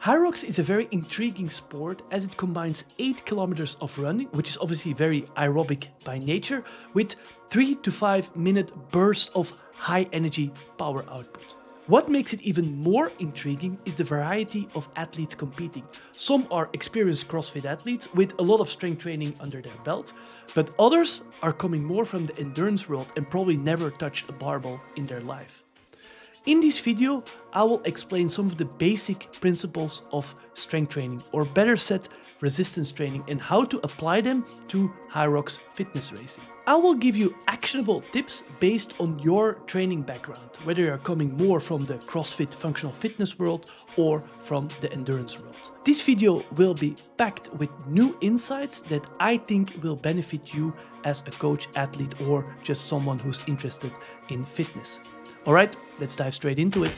HYROX is a very intriguing sport as it combines 8 kilometers of running, which is obviously very aerobic by nature, with 3 to 5 minute bursts of high energy power output. What makes it even more intriguing is the variety of athletes competing. Some are experienced CrossFit athletes with a lot of strength training under their belt, but others are coming more from the endurance world and probably never touched a barbell in their life. In this video, I will explain some of the basic principles of strength training, or better said, resistance training, and how to apply them to HYROX fitness racing. I will give you actionable tips based on your training background, whether you're coming more from the CrossFit functional fitness world or from the endurance world. This video will be packed with new insights that I think will benefit you as a coach, athlete, or just someone who's interested in fitness. All right, let's dive straight into it.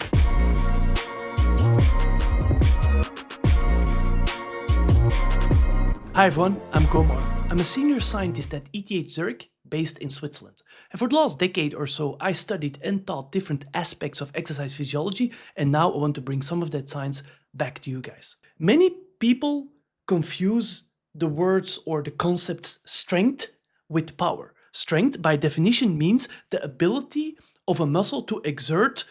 Hi everyone, I'm Komar. I'm a senior scientist at ETH Zurich, based in Switzerland. And for the last decade or so, I studied and taught different aspects of exercise physiology, and now I want to bring some of that science back to you guys. Many people confuse the words or the concepts strength with power. Strength, by definition, means the ability of a muscle to exert,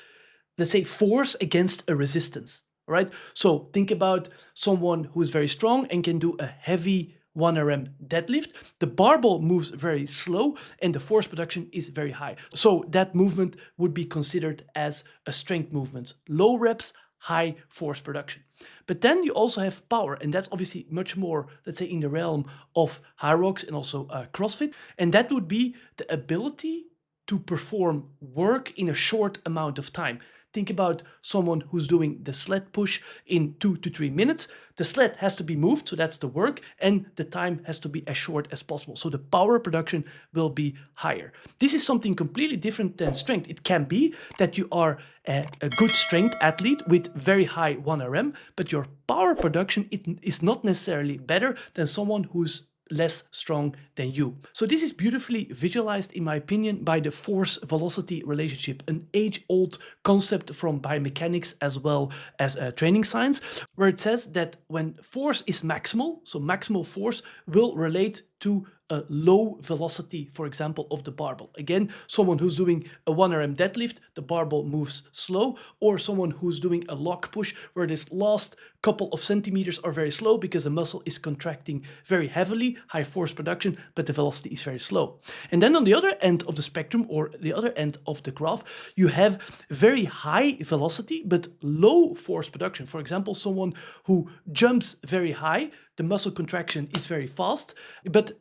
let's say, force against a resistance, right? So think about someone who is very strong and can do a heavy 1RM deadlift. The barbell moves very slow and the force production is very high. So that movement would be considered as a strength movement. Low reps, high force production. But then you also have power, and that's obviously much more, let's say, in the realm of HYROX and also CrossFit. And that would be the ability to perform work in a short amount of time. Think about someone who's doing the sled push in 2 to 3 minutes. The sled has to be moved, so that's the work, and the time has to be as short as possible. So the power production will be higher. This is something completely different than strength. It can be that you are a good strength athlete with very high 1RM, but your power production is not necessarily better than someone who's less strong than you. So this is beautifully visualized, in my opinion, by the force-velocity relationship, an age-old concept from biomechanics as well as training science, where it says that when force is maximal, so maximal force will relate to a low velocity, for example, of the barbell. Again, someone who's doing a 1RM deadlift, the barbell moves slow, or someone who's doing a lock push where this last couple of centimeters are very slow because the muscle is contracting very heavily, high force production, but the velocity is very slow. And then on the other end of the spectrum, or the other end of the graph, you have very high velocity, but low force production. For example, someone who jumps very high, the muscle contraction is very fast, but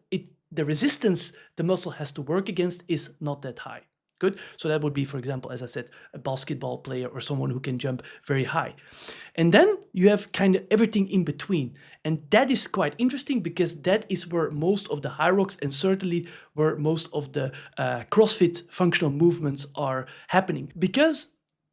the resistance the muscle has to work against is not that high. Good. So that would be, for example, as I said, a basketball player or someone who can jump very high. And then you have kind of everything in between. And that is quite interesting because that is where most of the HYROX and certainly where most of the CrossFit functional movements are happening. Because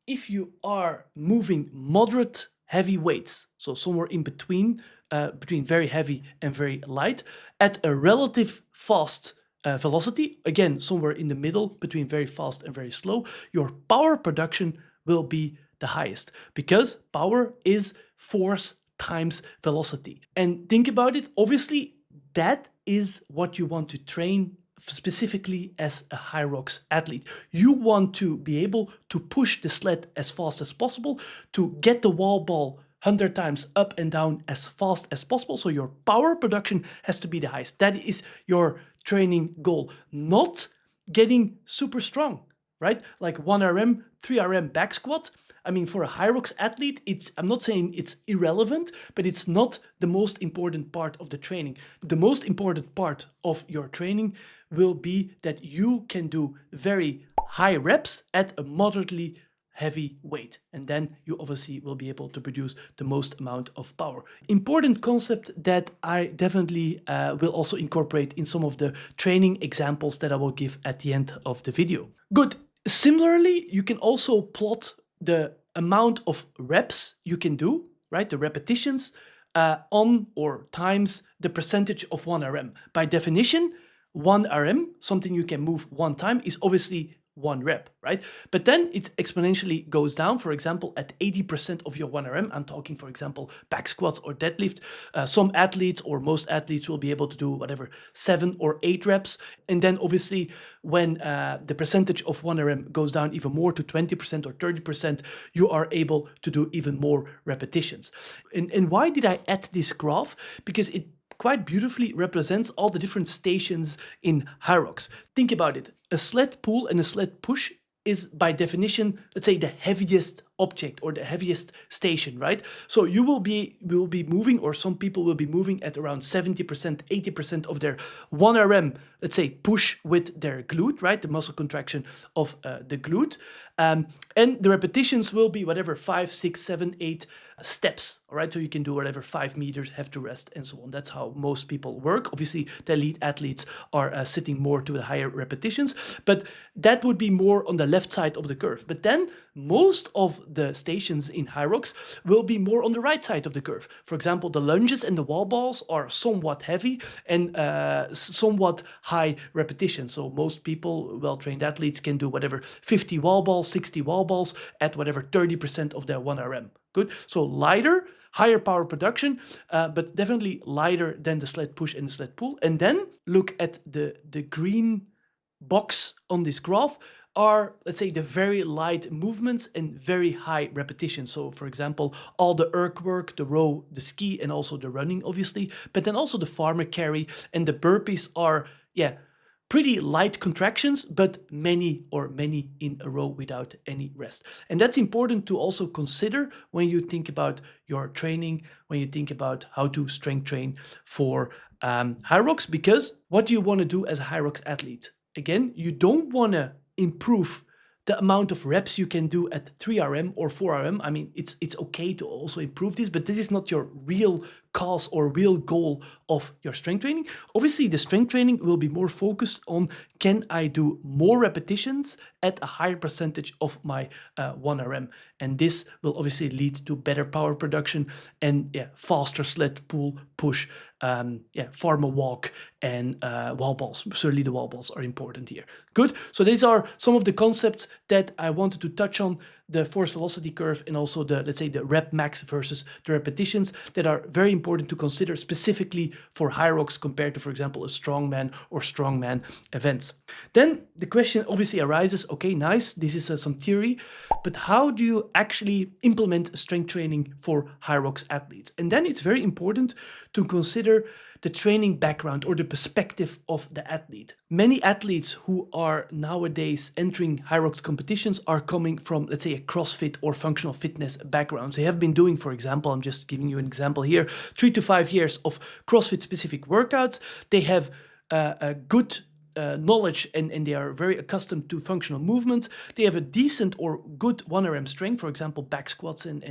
if you are moving moderate heavy weights, so somewhere in between very heavy and very light, at a relative fast velocity, again, somewhere in the middle between very fast and very slow, your power production will be the highest because power is force times velocity. And think about it, obviously, that is what you want to train specifically as a HYROX athlete. You want to be able to push the sled as fast as possible, to get the wall ball 100 times up and down as fast as possible. So your power production has to be the highest. That is your training goal, not getting super strong, right? Like 1RM, 3RM back squat. I mean, for a HYROX athlete, I'm not saying it's irrelevant, but it's not the most important part of the training. The most important part of your training will be that you can do very high reps at a moderately heavy weight, and then you obviously will be able to produce the most amount of power. Important concept that I definitely will also incorporate in some of the training examples that I will give at the end of the video. Good. Similarly, you can also plot the amount of reps you can do, right? The repetitions on or times the percentage of 1RM. By definition, 1RM, something you can move one time, is obviously 1 rep, right? But then it exponentially goes down. For example, at 80% of your 1RM, I'm talking, for example, back squats or deadlift. Some athletes or most athletes will be able to do whatever 7 or 8 reps. And then obviously when the percentage of 1RM goes down even more to 20% or 30%, you are able to do even more repetitions. And why did I add this graph? Because it quite beautifully represents all the different stations in HYROX. Think about it. A sled pull and a sled push is by definition, let's say, the heaviest object or the heaviest station, right? So you will be moving, or some people will be moving at around 70%, 80% of their 1RM, let's say, push with their glute, right? The muscle contraction of the glute. And the repetitions will be whatever, 5, 6, 7, 8 steps, all right? So you can do whatever, 5 meters, have to rest, and so on. That's how most people work. Obviously, the elite athletes are sitting more to the higher repetitions, but that would be more on the left side of the curve. But then most of the stations in HYROX will be more on the right side of the curve. For example, the lunges and the wall balls are somewhat heavy and somewhat high repetition. So most people, well-trained athletes, can do whatever 50 wall balls, 60 wall balls at whatever 30% of their 1RM. Good. So lighter, higher power production, but definitely lighter than the sled push and the sled pull. And then look at the green box on this graph are, let's say, the very light movements and very high repetition. So for example, all the erg work, the row, the ski, and also the running, obviously, but then also the farmer carry and the burpees are, pretty light contractions, but many in a row without any rest. And that's important to also consider when you think about your training, when you think about how to strength train for HYROX, because what do you want to do as a HYROX athlete? Again, you don't want to improve the amount of reps you can do at 3RM or 4RM. I mean, it's okay to also improve this, but this is not your real cause or real goal of your strength training. Obviously, the strength training will be more focused on, can I do more repetitions at a higher percentage of my 1RM? And this will obviously lead to better power production and faster sled pull, push, farmer walk, and wall balls. Certainly the wall balls are important here. Good. So these are some of the concepts that I wanted to touch on: the force velocity curve and also the, let's say, the rep max versus the repetitions, that are very important to consider specifically for HYROX compared to, for example, a strongman or strongman events. Then the question obviously arises, okay, nice, this is some theory, but how do you actually implement strength training for HYROX athletes? And then it's very important to consider the training background or the perspective of the athlete. Many athletes who are nowadays entering HYROX competitions are coming from, let's say, a CrossFit or functional fitness background. They have been doing, for example, I'm just giving you an example here, 3 to 5 years of CrossFit specific workouts. They have a good knowledge and they are very accustomed to functional movements. They have a decent or good 1RM strength, for example, back squats and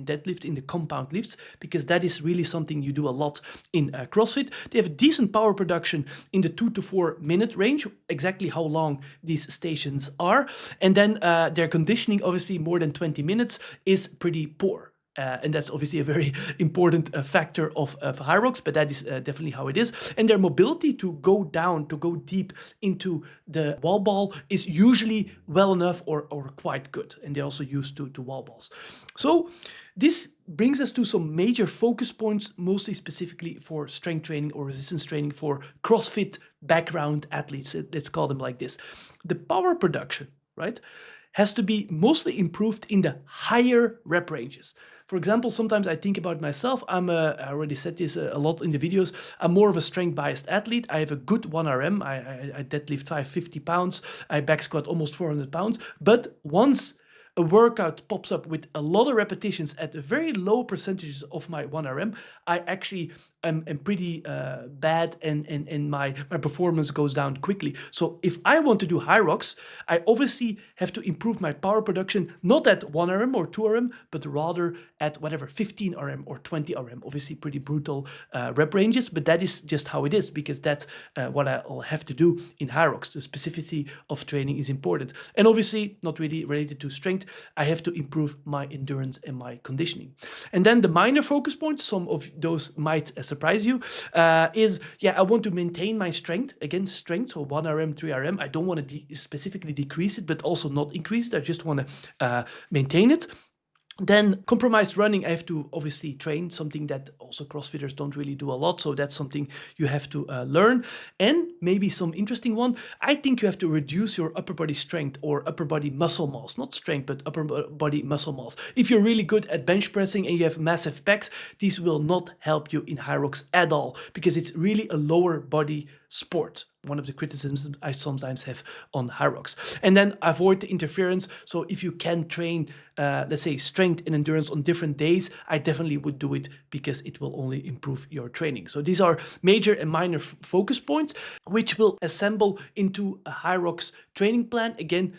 deadlift in the compound lifts, because that is really something you do a lot in CrossFit. They have a decent power production in the 2 to 4 minute range, exactly how long these stations are. And then their conditioning, obviously more than 20 minutes, is pretty poor. And that's obviously a very important factor of HYROX, but that is definitely how it is. And their mobility to go down, to go deep into the wall ball is usually well enough or quite good. And they're also used to wall balls. So this brings us to some major focus points, mostly specifically for strength training or resistance training for CrossFit background athletes. Let's call them like this. The power production, right, has to be mostly improved in the higher rep ranges. For example, sometimes I think about myself. I already said this a lot in the videos. I'm more of a strength-biased athlete. I have a good 1RM. I deadlift 550 pounds. I back squat almost 400 pounds. But once a workout pops up with a lot of repetitions at very low percentages of my 1RM, I actually am pretty bad and my performance goes down quickly. So if I want to do HYROX, I obviously have to improve my power production, not at 1RM or 2RM, but rather at whatever 15 RM or 20 RM. Obviously pretty brutal rep ranges, but that is just how it is, because that's what I'll have to do in HYROX. The specificity of training is important. And obviously not really related to strength, I have to improve my endurance and my conditioning. And then the minor focus points, some of those might surprise you, is, I want to maintain my strength. Again, strength, so 1 RM, 3 RM. I don't want to specifically decrease it, but also not increase it. I just want to maintain it. Then compromised running, I have to obviously train, something that also CrossFitters don't really do a lot. So that's something you have to learn. And maybe some interesting one, I think you have to reduce your upper body strength or upper body muscle mass, not strength, but upper body muscle mass. If you're really good at bench pressing and you have massive pecs, these will not help you in HYROX at all, because it's really a lower body sport. One of the criticisms I sometimes have on HYROX. And then avoid the interference. So if you can train, let's say, strength and endurance on different days, I definitely would do it, because it will only improve your training. So these are major and minor focus points, which will assemble into a HYROX training plan. Again,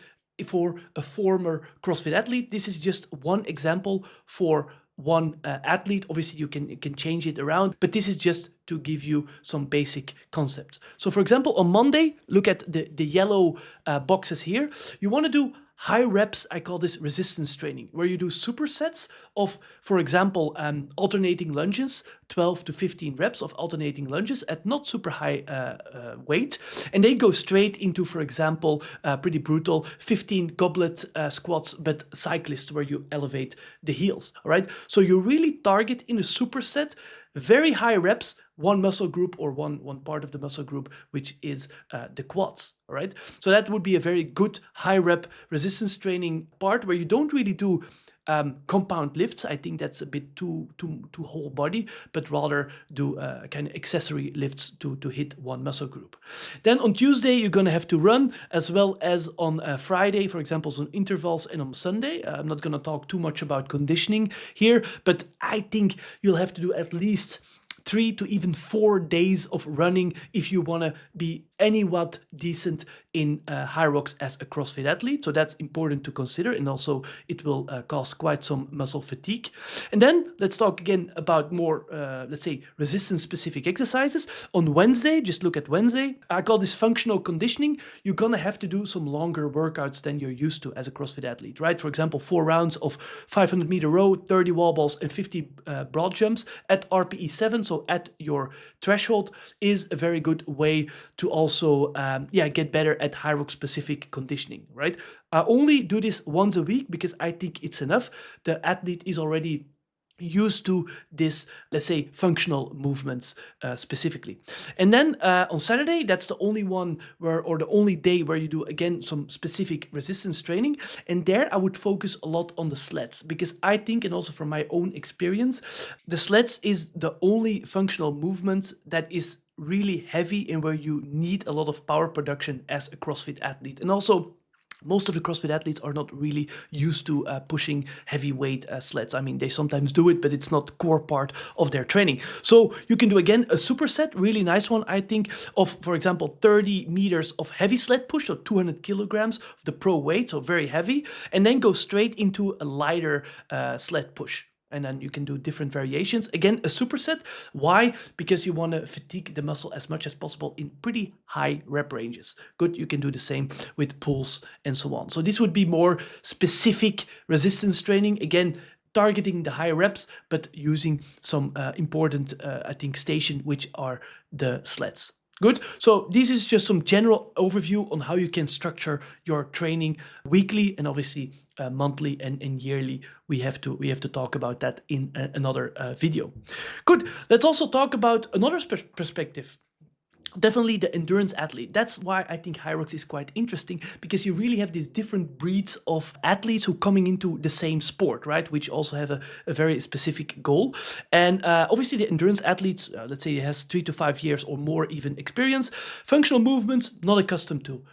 for a former CrossFit athlete, this is just one example for one athlete. Obviously you can change it around, but this is just to give you some basic concepts. So for example, on Monday, look at the yellow boxes here. You want to do high reps. I call this resistance training, where you do supersets of, for example, alternating lunges, 12 to 15 reps of alternating lunges at not super high weight. And they go straight into, for example, pretty brutal 15 goblet squats, but cyclist, where you elevate the heels. All right. So you really target in a superset very high reps, one muscle group or one part of the muscle group, which is the quads. All right. So that would be a very good high rep resistance training part, where you don't really do compound lifts. I think that's a bit too whole body, but rather do kind of accessory lifts to hit one muscle group. Then on Tuesday, you're going to have to run, as well as on Friday, for example, on intervals, and on Sunday. I'm not going to talk too much about conditioning here, but I think you'll have to do at least 3 to even 4 days of running if you want to be anywhat decent in HYROX as a CrossFit athlete. So that's important to consider, and also it will cause quite some muscle fatigue. And then let's talk again about more, let's say, resistance specific exercises. On Wednesday, just look at Wednesday, I call this functional conditioning. You're gonna have to do some longer workouts than you're used to as a CrossFit athlete, right? For example, 4 rounds of 500 meter row, 30 wall balls, and 50 broad jumps at RPE 7, so at your threshold, is a very good way to also get better at HYROX specific conditioning, right? I only do this once a week because I think it's enough. The athlete is already used to this, let's say, functional movements specifically. And then on Saturday, that's the only one or the only day where you do, again, some specific resistance training. And there I would focus a lot on the sleds, because I think, and also from my own experience, the sleds is the only functional movement that is really heavy and where you need a lot of power production as a CrossFit athlete. And also, most of the CrossFit athletes are not really used to pushing heavyweight sleds. I mean, they sometimes do it, but it's not core part of their training. So you can do, again, a superset, really nice one, I think, of, for example, 30 meters of heavy sled push, so 200 kilograms of the pro weight, so very heavy, and then go straight into a lighter sled push. And then you can do different variations. Again, a superset. Why? Because you want to fatigue the muscle as much as possible in pretty high rep ranges. Good, you can do the same with pulls and so on. So this would be more specific resistance training. Again, targeting the high reps, but using some important, I think, station, which are the sleds. Good. So this is just some general overview on how you can structure your training weekly, and obviously monthly and yearly. We have to talk about that in another video. Good. Let's also talk about another perspective. Definitely the endurance athlete. That's why I think HYROX is quite interesting, because you really have these different breeds of athletes who coming into the same sport, right? Which also have a very specific goal. And obviously the endurance athletes, let's say he has 3 to 5 years or more even experience. Functional movements, not accustomed to.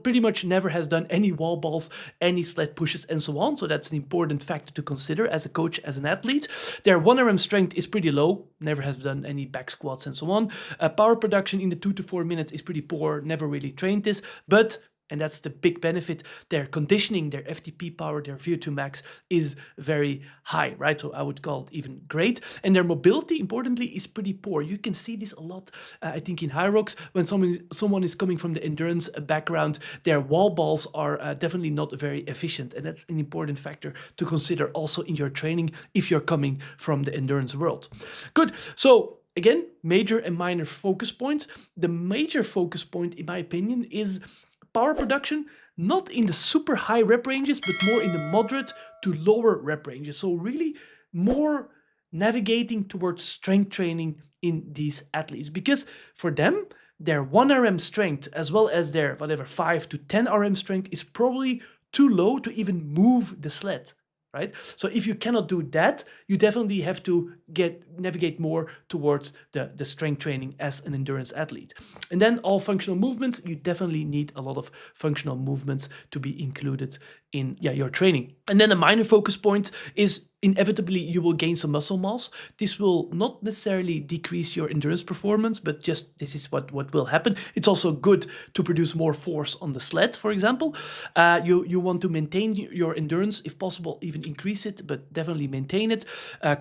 Pretty much never has done any wall balls, any sled pushes, and so on. So that's an important factor to consider as a coach, as an athlete. Their 1 RM strength is pretty low, never has done any back squats and so on. Power production in the 2 to 4 minutes is pretty poor, never really trained this, but And that's the big benefit. Their conditioning, their FTP power, their VO2 max is very high, right? So I would call it even great. And their mobility, importantly, is pretty poor. You can see this a lot, I think, in HYROX. When someone is coming from the endurance background, their wall balls are definitely not very efficient. And that's an important factor to consider also in your training if you're coming from the endurance world. Good. So again, major and minor focus points. The major focus point, in my opinion, is power production, not in the super high rep ranges, but more in the moderate to lower rep ranges. So really more navigating towards strength training in these athletes, because for them, their 1 RM strength as well as their 5 to 10 RM strength is probably too low to even move the sled. Right? So if you cannot do that, you definitely have to navigate more towards the strength training as an endurance athlete. And then all functional movements, you definitely need a lot of functional movements to be included in your training. And then a minor focus point is inevitably you will gain some muscle mass. This will not necessarily decrease your endurance performance, but just this is what will happen. It's also good to produce more force on the sled, for example. You want to maintain your endurance, if possible, even increase it, but definitely maintain it.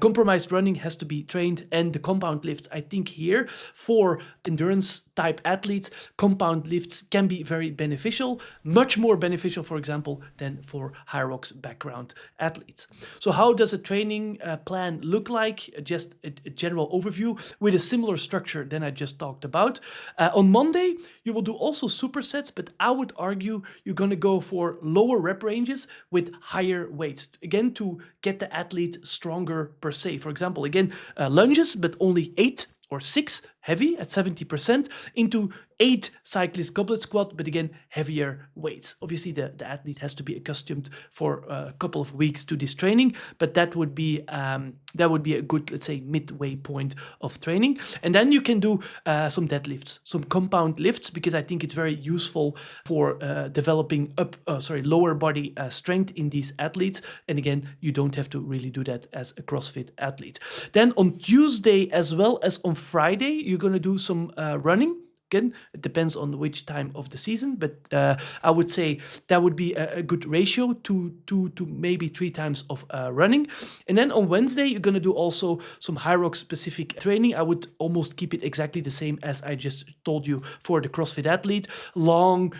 Compromised running has to be trained, and the compound lifts. I think here for endurance type athletes, compound lifts can be very beneficial, much more beneficial, for example, than for HYROX background athletes. So how does a training plan look like? Just a general overview with a similar structure than I just talked about. On Monday, you will do also supersets, but I would argue you're going to go for lower rep ranges with higher weights, again, to get the athlete stronger per se. For example, again, lunges, but only 8 or 6 heavy at 70% into 8 cyclist goblet squat, but again, heavier weights. Obviously, the athlete has to be accustomed for a couple of weeks to this training, but that would be a good, let's say, midway point of training. And then you can do some deadlifts, some compound lifts, because I think it's very useful for developing lower body strength in these athletes. And again, you don't have to really do that as a CrossFit athlete. Then on Tuesday as well as on Friday, you're going to do some running. Again, it depends on which time of the season, but I would say that would be a good ratio, 2 to maybe 3 times of running. And then on Wednesday, you're going to do also some HYROX specific training. I would almost keep it exactly the same as I just told you for the CrossFit athlete. Long,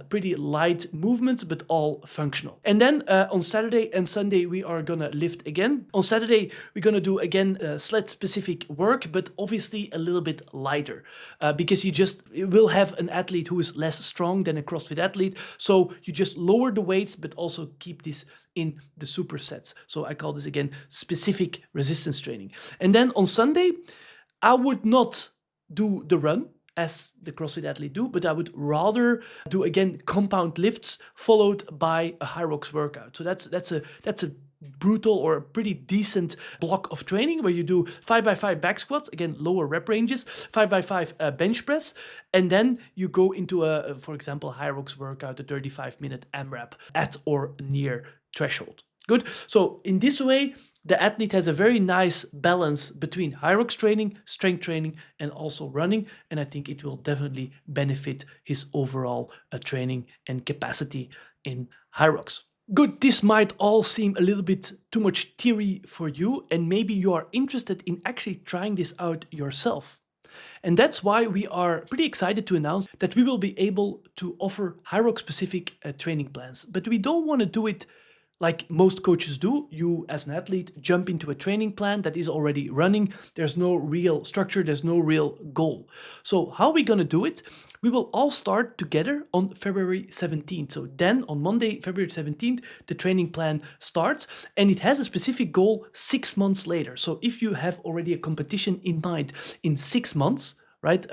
pretty light movements, but all functional. And then on Saturday and Sunday, we are going to lift again. On Saturday, we're going to do again sled specific work, but obviously a little bit lighter because it will have an athlete who is less strong than a CrossFit athlete. So you just lower the weights, but also keep this in the supersets. So I call this again specific resistance training. And then on Sunday, I would not do the run as the CrossFit athlete do, but I would rather do again compound lifts followed by a HYROX workout. So that's a brutal or a pretty decent block of training where you do 5x5 back squats, again, lower rep ranges, 5x5 bench press, and then you go into for example, HYROX workout, a 35-minute AMRAP at or near threshold. Good. So in this way, the athlete has a very nice balance between HYROX training, strength training, and also running. And I think it will definitely benefit his overall training and capacity in HYROX. Good, this might all seem a little bit too much theory for you, and maybe you are interested in actually trying this out yourself. And that's why we are pretty excited to announce that we will be able to offer HYROX specific training plans. But we don't want to do it like most coaches do. You as an athlete jump into a training plan that is already running. There's no real structure, there's no real goal. So how are we going to do it? We will all start together on February 17th. So then on Monday, February 17th, the training plan starts, and it has a specific goal 6 months later. So if you have already a competition in mind in 6 months, right?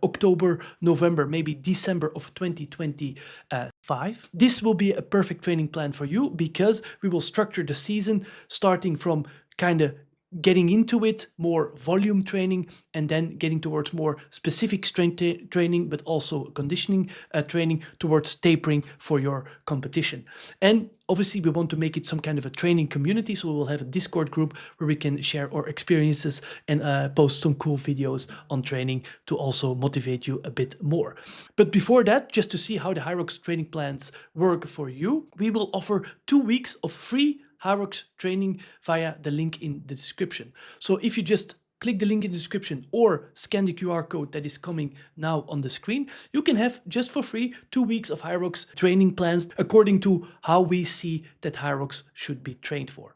October, November, maybe December of 2025. This will be a perfect training plan for you because we will structure the season starting from kind of getting into it, more volume training, and then getting towards more specific strength training, but also conditioning training towards tapering for your competition. And Obviously, we want to make it some kind of a training community, so we will have a Discord group where we can share our experiences and post some cool videos on training to also motivate you a bit more. But before that, just to see how the HYROX training plans work for you, we will offer 2 weeks of free HYROX training via the link in the description. So if you just click the link in the description or scan the QR code that is coming now on the screen, you can have just for free 2 weeks of HYROX training plans according to how we see that HYROX should be trained for.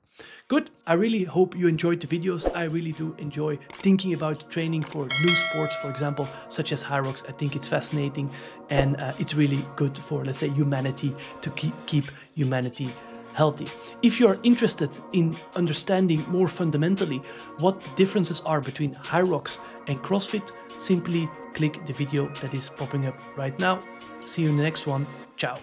Good. I really hope you enjoyed the videos. I really do enjoy thinking about training for new sports, for example, such as HYROX. I think it's fascinating, and it's really good for, let's say, humanity, to keep humanity healthy. If you are interested in understanding more fundamentally what the differences are between HYROX and CrossFit, simply click the video that is popping up right now. See you in the next one. Ciao.